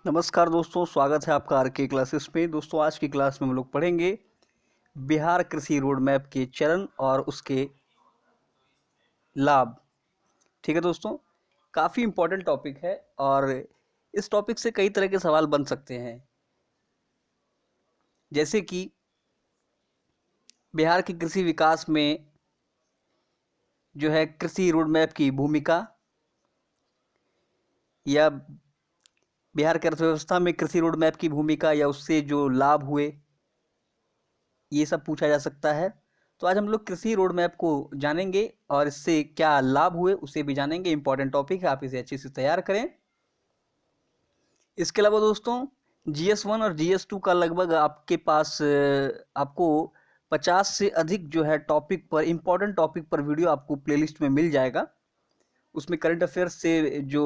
नमस्कार दोस्तों, स्वागत है आपका आरके क्लासेस पे। दोस्तों, आज की क्लास में हम लोग पढ़ेंगे बिहार कृषि रोड मैप के चरण और उसके लाभ। ठीक है दोस्तों, काफ़ी इम्पोर्टेंट टॉपिक है और इस टॉपिक से कई तरह के सवाल बन सकते हैं, जैसे कि बिहार के कृषि विकास में जो है कृषि रोड मैप की भूमिका, या बिहार की अर्थव्यवस्था में कृषि रोड मैप की भूमिका या उससे जो लाभ हुए, ये सब पूछा जा सकता है। तो आज हम लोग कृषि रोड मैप को जानेंगे और इससे क्या लाभ हुए उसे भी जानेंगे। इंपॉर्टेंट टॉपिक है, आप इसे अच्छे से तैयार करें। इसके अलावा दोस्तों, GS1 और GS2 का लगभग आपके पास आपको 50 से अधिक जो है टॉपिक पर, इंपॉर्टेंट टॉपिक पर वीडियो आपको प्लेलिस्ट में मिल जाएगा। उसमें करंट अफेयर्स से जो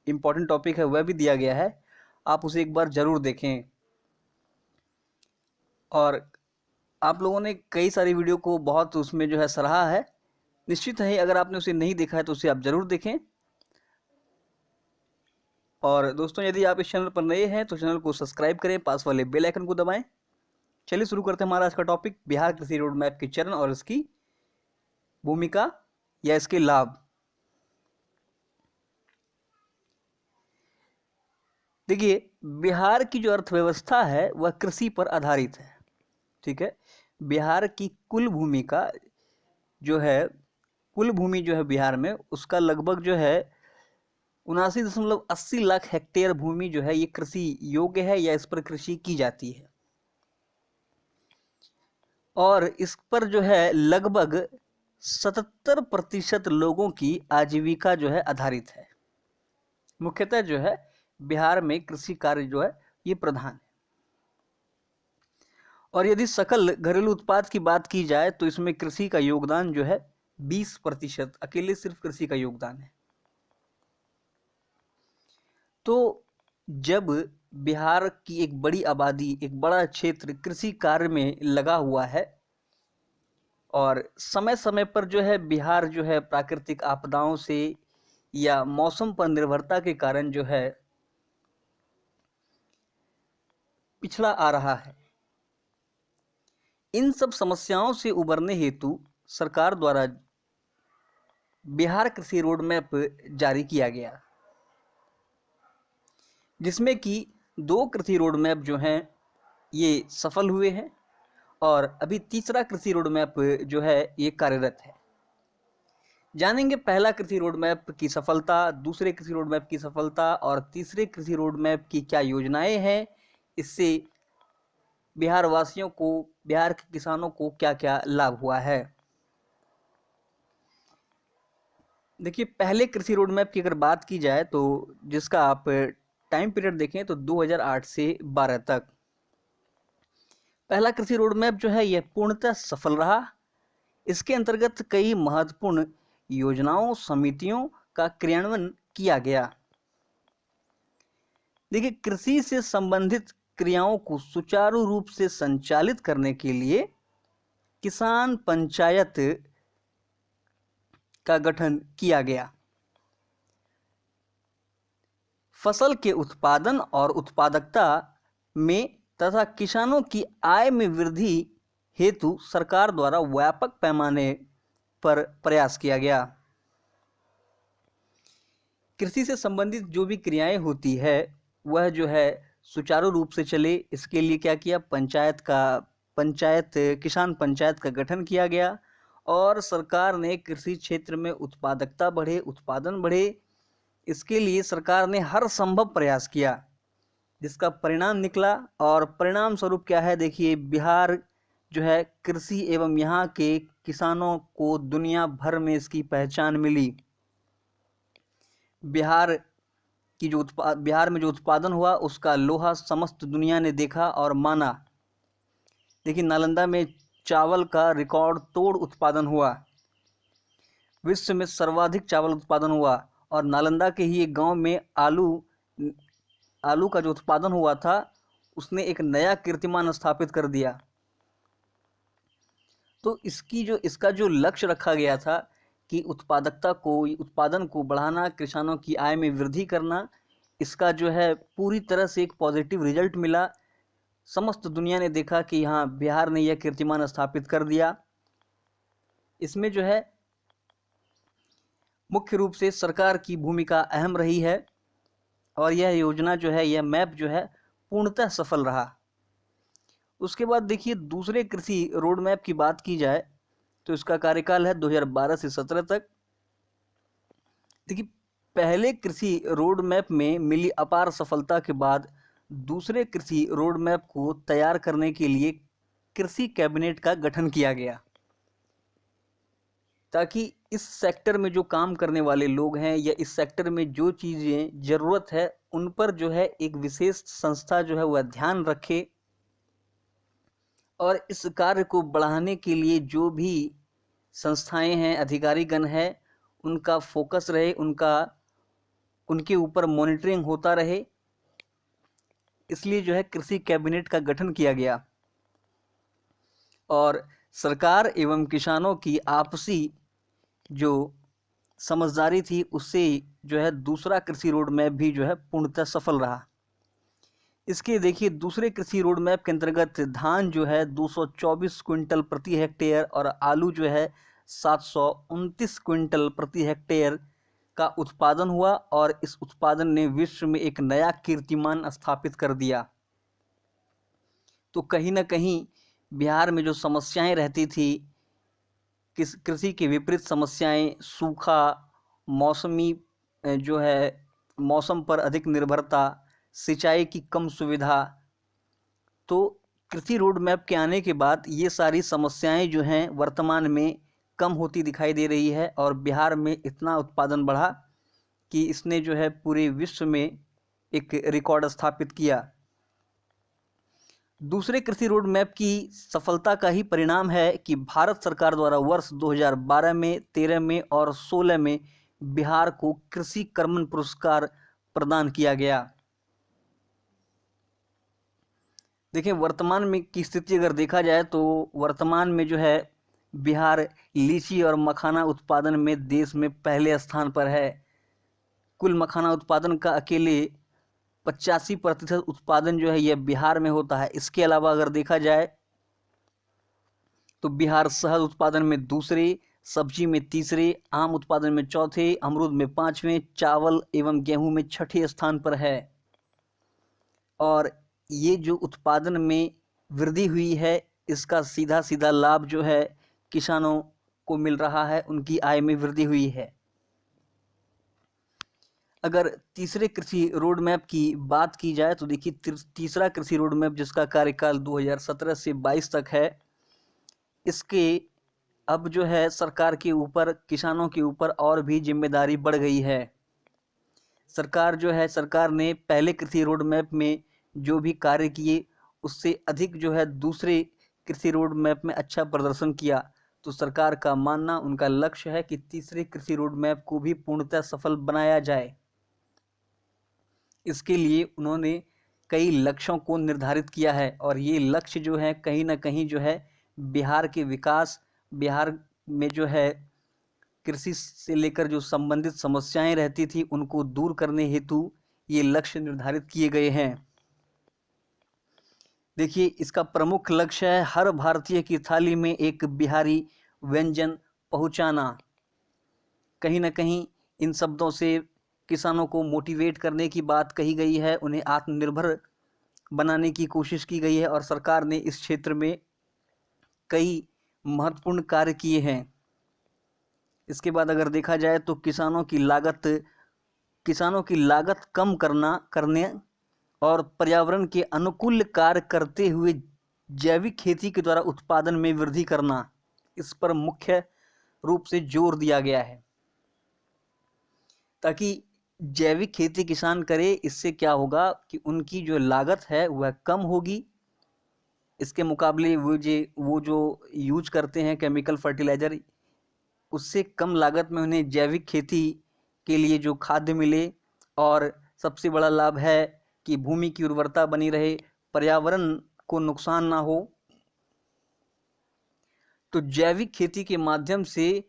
इम्पोर्टेंट टॉपिक है वह भी दिया गया है, आप उसे एक बार ज़रूर देखें। और आप लोगों ने कई सारी वीडियो को बहुत उसमें जो है सराहा है। निश्चित है, अगर आपने उसे नहीं देखा है तो उसे आप ज़रूर देखें। और दोस्तों, यदि आप इस चैनल पर नए हैं तो चैनल को सब्सक्राइब करें, पास वाले बेल आइकन को दबाएं। चलिए शुरू करते हैं हमारा आज का टॉपिक, बिहार कृषि रोड मैप के चरण और इसकी भूमिका या इसके लाभ। देखिए, बिहार की जो अर्थव्यवस्था है वह कृषि पर आधारित है। ठीक है, बिहार की कुल भूमि का जो है, कुल भूमि जो है बिहार में, उसका लगभग जो है 79.80 लाख हेक्टेयर भूमि जो है ये कृषि योग्य है या इस पर कृषि की जाती है। और इस पर जो है लगभग 77% लोगों की आजीविका जो है आधारित है। मुख्यतः जो है बिहार में कृषि कार्य जो है ये प्रधान है। और यदि सकल घरेलू उत्पाद की बात की जाए तो इसमें कृषि का योगदान जो है 20%, अकेले सिर्फ कृषि का योगदान है। तो जब बिहार की एक बड़ी आबादी, एक बड़ा क्षेत्र कृषि कार्य में लगा हुआ है और समय समय पर जो है बिहार जो है प्राकृतिक आपदाओं से या मौसम पर निर्भरता के कारण जो है पिछड़ा आ रहा है, इन सब समस्याओं से उबरने हेतु सरकार द्वारा बिहार कृषि रोड मैप जारी किया गया, जिसमें कि 2 कृषि रोड मैप जो हैं ये सफल हुए हैं और अभी तीसरा कृषि रोड मैप जो है ये कार्यरत है। जानेंगे पहला कृषि रोड मैप की सफलता, दूसरे कृषि रोड मैप की सफलता और तीसरे कृषि रोड मैप की क्या योजनाएं हैं, इससे बिहार वासियों को, बिहार के किसानों को क्या क्या लाभ हुआ है। देखिए, पहले कृषि रोड मैप की अगर बात की जाए तो जिसका आप टाइम पीरियड देखें तो 2008 से 12 तक पहला कृषि रोड मैप जो है यह पूर्णतः सफल रहा। इसके अंतर्गत कई महत्वपूर्ण योजनाओं, समितियों का क्रियान्वयन किया गया। देखिए, कृषि से संबंधित क्रियाओं को सुचारू रूप से संचालित करने के लिए किसान पंचायत का गठन किया गया। फसल के उत्पादन और उत्पादकता में तथा किसानों की आय में वृद्धि हेतु सरकार द्वारा व्यापक पैमाने पर प्रयास किया गया। कृषि से संबंधित जो भी क्रियाएं होती है वह जो है सुचारू रूप से चले, इसके लिए क्या किया, पंचायत किसान पंचायत का गठन किया गया और सरकार ने कृषि क्षेत्र में उत्पादकता बढ़े, उत्पादन बढ़े, इसके लिए सरकार ने हर संभव प्रयास किया, जिसका परिणाम निकला। और परिणाम स्वरूप क्या है, देखिए, बिहार जो है कृषि एवं यहाँ के किसानों को दुनिया भर में इसकी पहचान मिली। बिहार में जो उत्पादन हुआ उसका लोहा समस्त दुनिया ने देखा और माना। देखिए, नालंदा में चावल का रिकॉर्ड तोड़ उत्पादन हुआ, विश्व में सर्वाधिक चावल उत्पादन हुआ और नालंदा के ही एक गांव में आलू का जो उत्पादन हुआ था उसने एक नया कीर्तिमान स्थापित कर दिया। तो इसका जो लक्ष्य रखा गया था कि उत्पादन को बढ़ाना, किसानों की आय में वृद्धि करना, इसका जो है पूरी तरह से एक पॉजिटिव रिजल्ट मिला। समस्त दुनिया ने देखा कि हाँ, बिहार ने यह कीर्तिमान स्थापित कर दिया। इसमें जो है मुख्य रूप से सरकार की भूमिका अहम रही है और यह योजना जो है, यह मैप जो है पूर्णतः सफल रहा। उसके बाद देखिए, दूसरे कृषि रोड मैप की बात की जाए तो इसका कार्यकाल है 2012 से 17 तक। देखिए, पहले कृषि रोड मैप में मिली अपार सफलता के बाद दूसरे कृषि रोड मैप को तैयार करने के लिए कृषि कैबिनेट का गठन किया गया, ताकि इस सेक्टर में जो काम करने वाले लोग हैं या इस सेक्टर में जो चीज़ें ज़रूरत है उन पर जो है एक विशेष संस्था जो है वह ध्यान रखे और इस कार्य को बढ़ाने के लिए जो भी संस्थाएं हैं, अधिकारीगण हैं, उनका फोकस रहे, उनके ऊपर मॉनिटरिंग होता रहे। इसलिए जो है कृषि कैबिनेट का गठन किया गया और सरकार एवं किसानों की आपसी जो समझदारी थी उससे जो है दूसरा कृषि रोड मैप भी जो है पूर्णतः सफल रहा। इसके देखिए, दूसरे कृषि रोड मैप के अंतर्गत धान जो है 224 क्विंटल प्रति हेक्टेयर और आलू जो है 729 क्विंटल प्रति हेक्टेयर का उत्पादन हुआ और इस उत्पादन ने विश्व में एक नया कीर्तिमान स्थापित कर दिया। तो कहीं ना कहीं बिहार में जो समस्याएं रहती थी, कृषि के विपरीत समस्याएं, सूखा, मौसमी जो है मौसम पर अधिक निर्भरता, सिंचाई की कम सुविधा, तो कृषि रोड मैप के आने के बाद ये सारी समस्याएं जो हैं वर्तमान में कम होती दिखाई दे रही है और बिहार में इतना उत्पादन बढ़ा कि इसने जो है पूरे विश्व में एक रिकॉर्ड स्थापित किया। दूसरे कृषि रोड मैप की सफलता का ही परिणाम है कि भारत सरकार द्वारा वर्ष 2012 में, 13 में और 16 में बिहार को कृषि कर्मण पुरस्कार प्रदान किया गया। देखिए, वर्तमान में की स्थिति अगर देखा जाए तो वर्तमान में जो है बिहार लीची और मखाना उत्पादन में देश में पहले स्थान पर है। कुल मखाना उत्पादन का अकेले 85% उत्पादन जो है यह बिहार में होता है। इसके अलावा अगर देखा जाए तो बिहार शहद उत्पादन में दूसरे, सब्जी में तीसरे, आम उत्पादन में चौथे, अमरूद में पांचवें, चावल एवं गेहूं में छठे स्थान पर है। और ये जो उत्पादन में वृद्धि हुई है, इसका सीधा सीधा लाभ जो है किसानों को मिल रहा है, उनकी आय में वृद्धि हुई है। अगर तीसरे कृषि रोड मैप की बात की जाए तो देखिए, तीसरा कृषि रोड मैप जिसका कार्यकाल 2017 से 22 तक है, इसके अब जो है सरकार के ऊपर, किसानों के ऊपर और भी जिम्मेदारी बढ़ गई है। सरकार ने पहले कृषि रोड मैप में जो भी कार्य किए उससे अधिक जो है दूसरे कृषि रोड मैप में अच्छा प्रदर्शन किया। तो सरकार का मानना, उनका लक्ष्य है कि तीसरे कृषि रोड मैप को भी पूर्णतः सफल बनाया जाए। इसके लिए उन्होंने कई लक्ष्यों को निर्धारित किया है और ये लक्ष्य जो है कहीं ना कहीं जो है बिहार के विकास, बिहार में जो है कृषि से लेकर जो संबंधित समस्याएं रहती थी उनको दूर करने हेतु ये लक्ष्य निर्धारित किए गए हैं। देखिए, इसका प्रमुख लक्ष्य है हर भारतीय की थाली में एक बिहारी व्यंजन पहुंचाना। कहीं ना कहीं इन शब्दों से किसानों को मोटिवेट करने की बात कही गई है, उन्हें आत्मनिर्भर बनाने की कोशिश की गई है और सरकार ने इस क्षेत्र में कई महत्वपूर्ण कार्य किए हैं। इसके बाद अगर देखा जाए तो किसानों की लागत कम करने और पर्यावरण के अनुकूल कार्य करते हुए जैविक खेती के द्वारा उत्पादन में वृद्धि करना, इस पर मुख्य रूप से जोर दिया गया है ताकि जैविक खेती किसान करे। इससे क्या होगा कि उनकी जो लागत है वह कम होगी। इसके मुकाबले वो जो यूज करते हैं केमिकल फर्टिलाइजर, उससे कम लागत में उन्हें जैविक खेती के लिए जो खाद्य मिले। और सबसे बड़ा लाभ है कि भूमि की उर्वरता बनी रहे, पर्यावरण को नुकसान ना हो। तो जैविक खेती के माध्यम से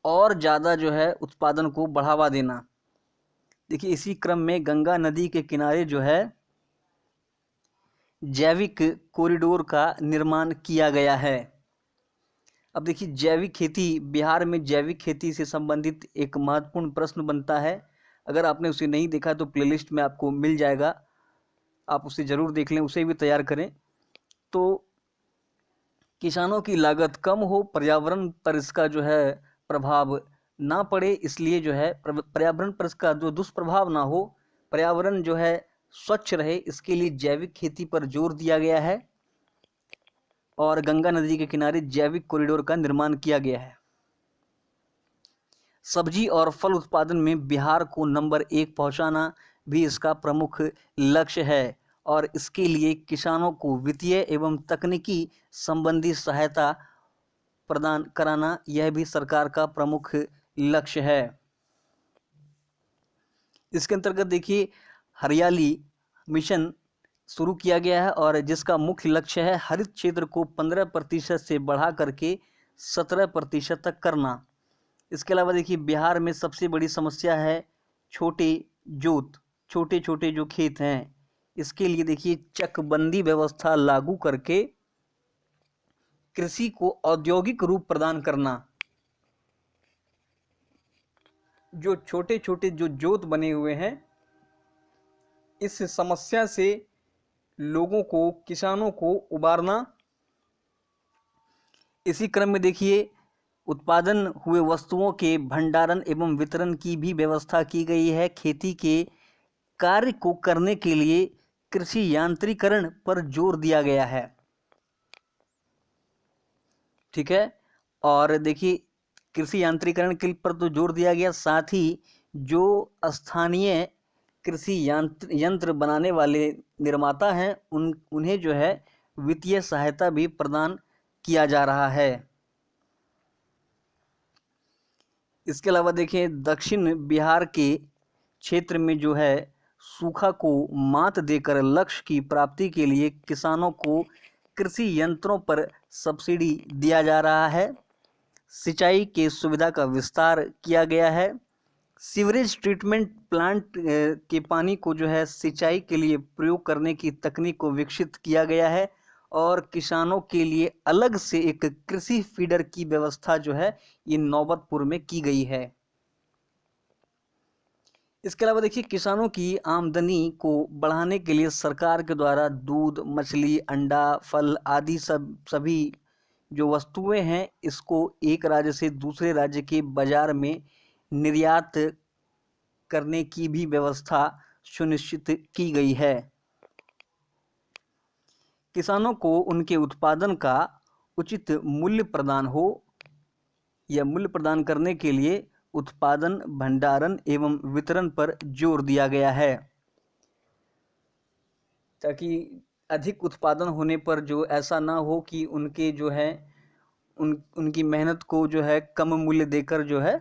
और ज़्यादा जो है उत्पादन को बढ़ावा देना। देखिए इसी क्रम में गंगा नदी के किनारे जो है जैविक कॉरिडोर का निर्माण किया गया है। अब देखिए जैविक खेती, बिहार में जैविक खेती से संबंधित एक महत्वपूर्ण प्रश्न बनता है। अगर आपने उसे नहीं देखा तो प्लेलिस्ट में आपको मिल जाएगा, आप उसे ज़रूर देख लें, उसे भी तैयार करें। तो किसानों की लागत कम हो, पर्यावरण पर इसका जो है प्रभाव ना पड़े, इसलिए जो है पर्यावरण पर इसका जो दुष्प्रभाव ना हो, पर्यावरण जो है स्वच्छ रहे, इसके लिए जैविक खेती पर जोर दिया गया है और गंगा नदी के किनारे जैविक कॉरिडोर का निर्माण किया गया है। सब्जी और फल उत्पादन में बिहार को नंबर 1 पहुंचाना भी इसका प्रमुख लक्ष्य है और इसके लिए किसानों को वित्तीय एवं तकनीकी संबंधी सहायता प्रदान कराना यह भी सरकार का प्रमुख लक्ष्य है। इसके अंतर्गत देखिए हरियाली मिशन शुरू किया गया है और जिसका मुख्य लक्ष्य है हरित क्षेत्र को 15% से बढ़ा करके 17% तक करना। इसके अलावा देखिए बिहार में सबसे बड़ी समस्या है छोटे छोटे जो खेत हैं, इसके लिए देखिए चकबंदी व्यवस्था लागू करके कृषि को औद्योगिक रूप प्रदान करना। जो छोटे छोटे जो जोत बने हुए हैं, इस समस्या से लोगों को, किसानों को उबारना। इसी क्रम में देखिए उत्पादन हुए वस्तुओं के भंडारण एवं वितरण की भी व्यवस्था की गई है। खेती के कार्य को करने के लिए कृषि यांत्रिकरण पर जोर दिया गया है। ठीक है, और देखिए कृषि यांत्रिकरण के पर तो जोर दिया गया, साथ ही जो स्थानीय कृषि यंत्र बनाने वाले निर्माता हैं उन्हें जो है वित्तीय सहायता भी प्रदान किया जा रहा है। इसके अलावा देखिए दक्षिण बिहार के क्षेत्र में जो है सूखा को मात देकर लक्ष्य की प्राप्ति के लिए किसानों को कृषि यंत्रों पर सब्सिडी दिया जा रहा है। सिंचाई के सुविधा का विस्तार किया गया है। सीवरेज ट्रीटमेंट प्लांट के पानी को जो है सिंचाई के लिए प्रयोग करने की तकनीक को विकसित किया गया है और किसानों के लिए अलग से एक कृषि फीडर की व्यवस्था जो है ये नौबतपुर में की गई है। इसके अलावा देखिए किसानों की आमदनी को बढ़ाने के लिए सरकार के द्वारा दूध, मछली, अंडा, फल आदि सभी जो वस्तुएं हैं इसको एक राज्य से दूसरे राज्य के बाजार में निर्यात करने की भी व्यवस्था सुनिश्चित की गई है। किसानों को उनके उत्पादन का उचित मूल्य प्रदान हो, यह मूल्य प्रदान करने के लिए उत्पादन, भंडारण एवं वितरण पर जोर दिया गया है ताकि अधिक उत्पादन होने पर जो ऐसा ना हो कि उनके जो है उनकी मेहनत को जो है कम मूल्य देकर जो है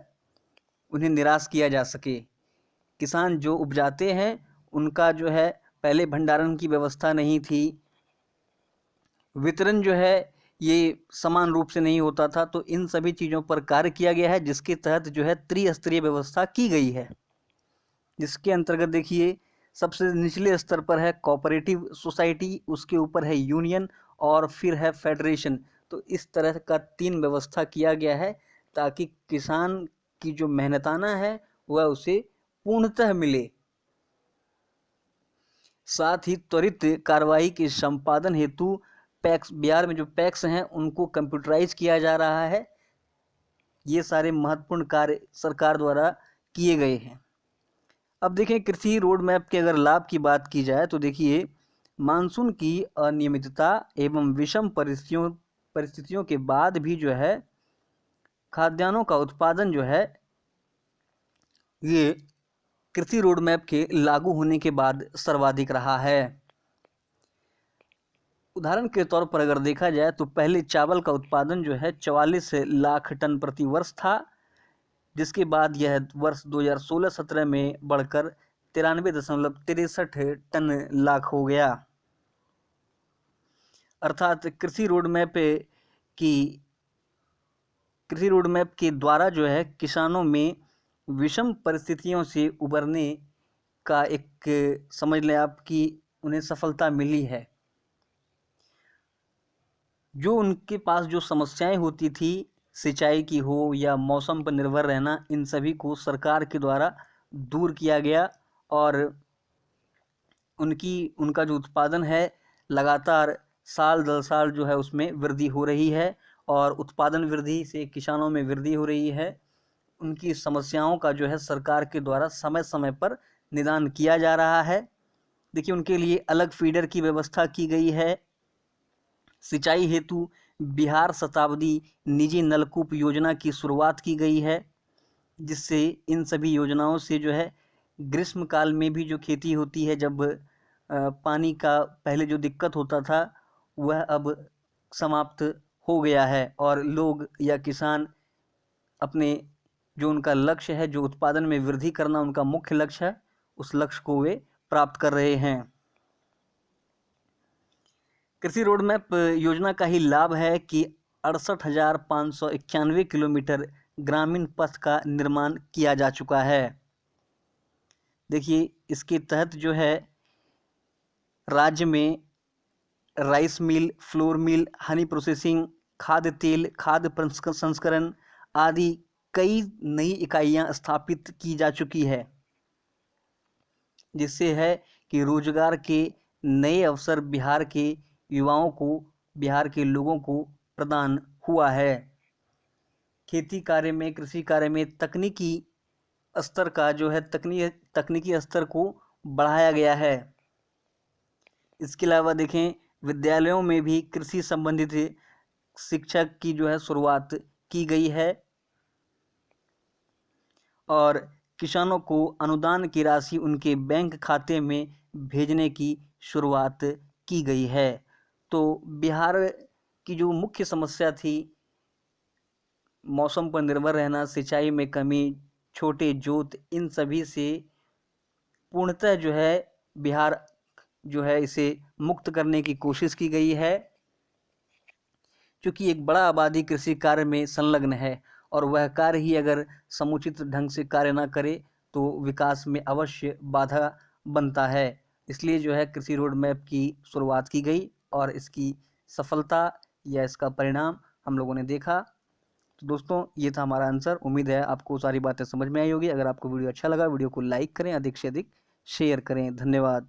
उन्हें निराश किया जा सके। किसान जो उपजाते हैं उनका जो है पहले भंडारण की व्यवस्था नहीं थी, वितरण जो है ये समान रूप से नहीं होता था, तो इन सभी चीज़ों पर कार्य किया गया है जिसके तहत जो है त्रिस्तरीय व्यवस्था की गई है। जिसके अंतर्गत देखिए सबसे निचले स्तर पर है कोऑपरेटिव सोसाइटी, उसके ऊपर है यूनियन और फिर है फेडरेशन। तो इस तरह का 3 व्यवस्था किया गया है ताकि किसान की जो मेहनताना है वह उसे पूर्णतः मिले। साथ ही त्वरित कार्रवाई के संपादन हेतु पैक्स, बिहार में जो पैक्स हैं उनको कंप्यूटराइज किया जा रहा है। ये सारे महत्वपूर्ण कार्य सरकार द्वारा किए गए हैं। अब देखें कृषि रोड मैप के अगर लाभ की बात की जाए तो देखिए मानसून की अनियमितता एवं विषम परिस्थितियों के बाद भी जो है खाद्यान्नों का उत्पादन जो है ये कृषि रोड मैप के लागू होने के बाद सर्वाधिक रहा है। उदाहरण के तौर पर अगर देखा जाए तो पहले चावल का उत्पादन जो है 44 लाख टन प्रति वर्ष था, जिसके बाद यह वर्ष 2016-17 में बढ़कर 93.63 टन लाख हो गया। अर्थात कृषि रोड मैप के द्वारा जो है किसानों में विषम परिस्थितियों से उबरने का एक समझ लें आप कि उन्हें सफलता मिली है। जो उनके पास जो समस्याएं होती थी, सिंचाई की हो या मौसम पर निर्भर रहना, इन सभी को सरकार के द्वारा दूर किया गया और उनका जो उत्पादन है लगातार साल दर साल जो है उसमें वृद्धि हो रही है और उत्पादन वृद्धि से किसानों में वृद्धि हो रही है। उनकी समस्याओं का जो है सरकार के द्वारा समय समय पर निदान किया जा रहा है। देखिए, उनके लिए अलग फीडर की व्यवस्था की गई है। सिंचाई हेतु बिहार शताब्दी निजी नलकूप योजना की शुरुआत की गई है, जिससे इन सभी योजनाओं से जो है ग्रीष्म काल में भी जो खेती होती है, जब पानी का पहले जो दिक्कत होता था वह अब समाप्त हो गया है और लोग या किसान अपने जो उनका लक्ष्य है, जो उत्पादन में वृद्धि करना उनका मुख्य लक्ष्य है, उस लक्ष्य को वे प्राप्त कर रहे हैं। कृषि रोड मैप योजना का ही लाभ है कि 68,591 किलोमीटर ग्रामीण पथ का निर्माण किया जा चुका है। देखिए, इसके तहत जो है राज्य में rice mill, flour mill, honey processing, खाद्य तेल, खाद्य प्रसंस्करण आदि कई नई इकाइयां स्थापित की जा चुकी है, जिससे है कि रोजगार के नए अवसर बिहार के युवाओं को, बिहार के लोगों को प्रदान हुआ है। खेती कार्य में, कृषि कार्य में तकनीकी स्तर का जो है तकनीकी स्तर को बढ़ाया गया है। इसके अलावा देखें, विद्यालयों में भी कृषि संबंधित शिक्षक की जो है शुरुआत की गई है और किसानों को अनुदान की राशि उनके बैंक खाते में भेजने की शुरुआत की गई है। तो बिहार की जो मुख्य समस्या थी, मौसम पर निर्भर रहना, सिंचाई में कमी, छोटे जोत, इन सभी से पूर्णतः जो है बिहार जो है इसे मुक्त करने की कोशिश की गई है, क्योंकि एक बड़ा आबादी कृषि कार्य में संलग्न है और वह कार्य ही अगर समुचित ढंग से कार्य ना करे तो विकास में अवश्य बाधा बनता है। इसलिए जो है कृषि रोड मैप की शुरुआत की गई और इसकी सफलता या इसका परिणाम हम लोगों ने देखा। तो दोस्तों, ये था हमारा आंसर। उम्मीद है आपको सारी बातें समझ में आई होगी। अगर आपको वीडियो अच्छा लगा, वीडियो को लाइक करें, अधिक से अधिक शेयर करें। धन्यवाद।